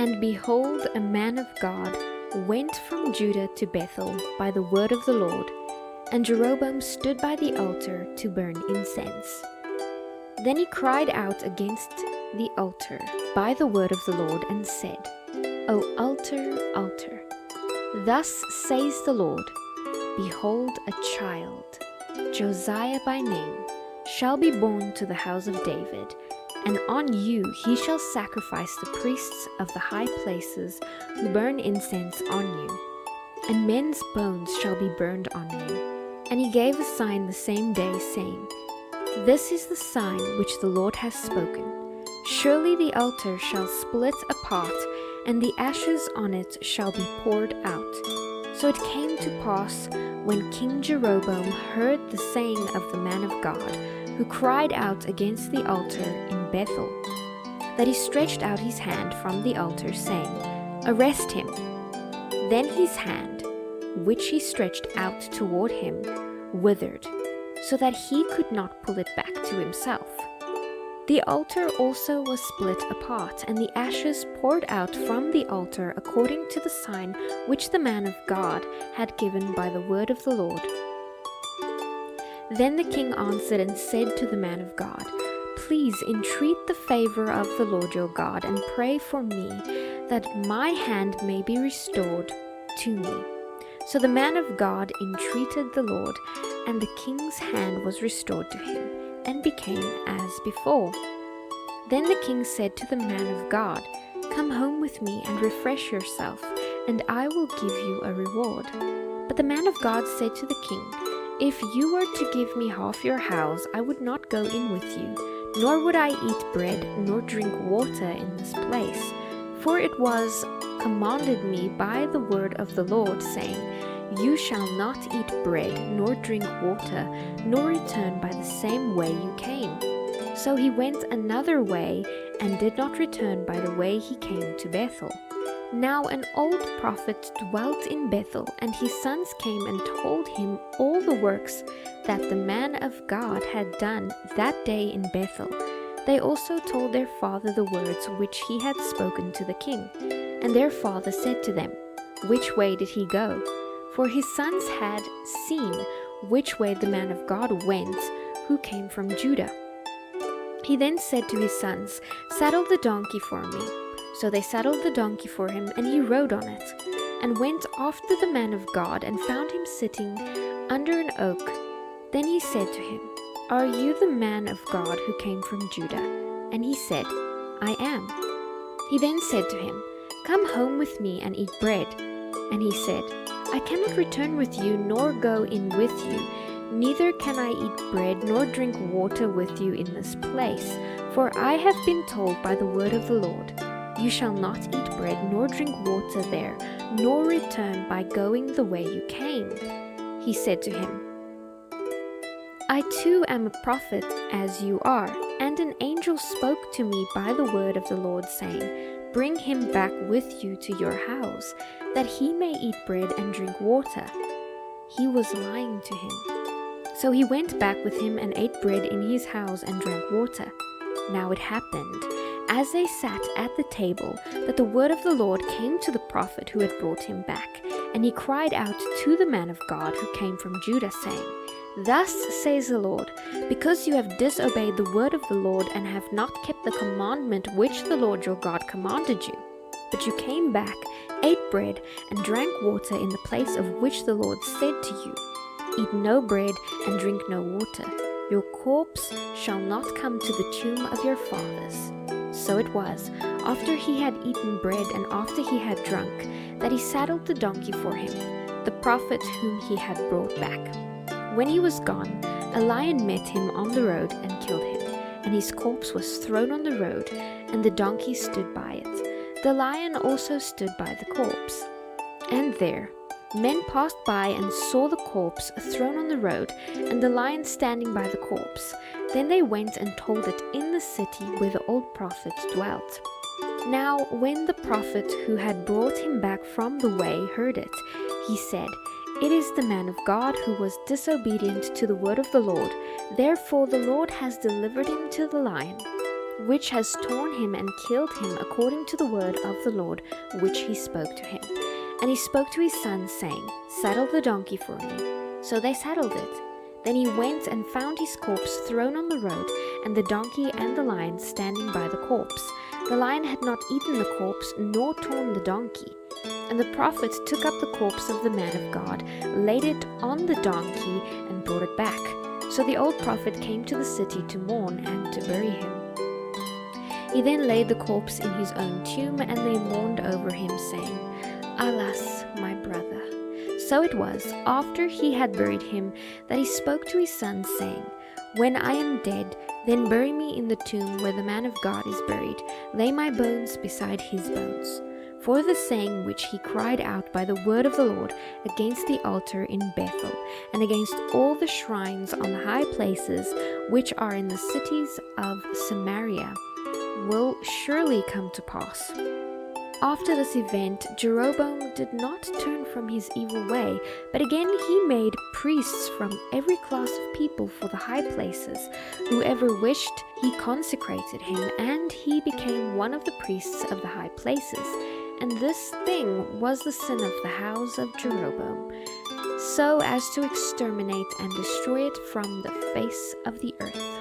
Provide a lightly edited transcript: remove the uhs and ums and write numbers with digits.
And behold, a man of God went from Judah to Bethel by the word of the Lord, and Jeroboam stood by the altar to burn incense. Then he cried out against the altar by the word of the Lord and said, O altar, altar, thus says the Lord, behold, a child, Josiah by name, shall be born to the house of David, and on you he shall sacrifice the priests of the high places who burn incense on you, and men's bones shall be burned on you. And he gave a sign the same day, saying, This is the sign which the Lord has spoken. Surely the altar shall split apart, and the ashes on it shall be poured out. So it came to pass, when King Jeroboam heard the saying of the man of God, who cried out against the altar in Bethel, that he stretched out his hand from the altar, saying, Arrest him. Then his hand, which he stretched out toward him, withered, so that he could not pull it back to himself. The altar also was split apart, and the ashes poured out from the altar according to the sign which the man of God had given by the word of the Lord. Then the king answered and said to the man of God, Please entreat the favor of the Lord your God, and pray for me, that my hand may be restored to me. So the man of God entreated the Lord, and the king's hand was restored to him, and became as before. Then the king said to the man of God, Come home with me and refresh yourself, and I will give you a reward. But the man of God said to the king, If you were to give me half your house, I would not go in with you, nor would I eat bread nor drink water in this place. For it was commanded me by the word of the Lord, saying, You shall not eat bread nor drink water, nor return by the same way you came. So he went another way, and did not return by the way he came to Bethel. Now an old prophet dwelt in Bethel, and his sons came and told him all the works that the man of God had done that day in Bethel. They also told their father the words which he had spoken to the king. And their father said to them, Which way did he go? For his sons had seen which way the man of God went, who came from Judah. He then said to his sons, Saddle the donkey for me. So they saddled the donkey for him, and he rode on it, and went after the man of God, and found him sitting under an oak. Then he said to him, Are you the man of God who came from Judah? And he said, I am. He then said to him, Come home with me and eat bread. And he said, I cannot return with you, nor go in with you, neither can I eat bread nor drink water with you in this place. For I have been told by the word of the Lord, You shall not eat bread nor drink water there, nor return by going the way you came. He said to him, I too am a prophet as you are, and an angel spoke to me by the word of the Lord, saying, Bring him back with you to your house, that he may eat bread and drink water. He was lying to him. So he went back with him and ate bread in his house and drank water. Now it happened, as they sat at the table, that the word of the Lord came to the prophet who had brought him back. And he cried out to the man of God who came from Judah, saying, Thus says the Lord, because you have disobeyed the word of the Lord, and have not kept the commandment which the Lord your God commanded you, but you came back, ate bread, and drank water in the place of which the Lord said to you, Eat no bread and drink no water. Your corpse shall not come to the tomb of your fathers. So it was, after he had eaten bread and after he had drunk, that he saddled the donkey for him, the prophet whom he had brought back. When he was gone, a lion met him on the road and killed him, and his corpse was thrown on the road, and the donkey stood by it. The lion also stood by the corpse. And there, men passed by and saw the corpse thrown on the road, and the lion standing by the corpse. Then they went and told it in the city where the old prophet dwelt. Now when the prophet who had brought him back from the way heard it, he said, It is the man of God who was disobedient to the word of the Lord. Therefore the Lord has delivered him to the lion. which has torn him and killed him according to the word of the Lord which he spoke to him. And he spoke to his sons, saying, Saddle the donkey for me. So they saddled it. Then he went and found his corpse thrown on the road, and the donkey and the lion standing by the corpse. The lion had not eaten the corpse, nor torn the donkey. And the prophet took up the corpse of the man of God, laid it on the donkey, and brought it back. So the old prophet came to the city to mourn and to bury him. He then laid the corpse in his own tomb, and they mourned over him, saying, Alas, my brother. So it was, after he had buried him, that he spoke to his sons, saying, When I am dead, then bury me in the tomb where the man of God is buried. Lay my bones beside his bones. For the saying which he cried out by the word of the Lord against the altar in Bethel, and against all the shrines on the high places which are in the cities of Samaria, will surely come to pass. After this event, Jeroboam did not turn from his evil way, but again he made priests from every class of people for the high places. Whoever wished, he consecrated him, and he became one of the priests of the high places. And this thing was the sin of the house of Jeroboam, so as to exterminate and destroy it from the face of the earth.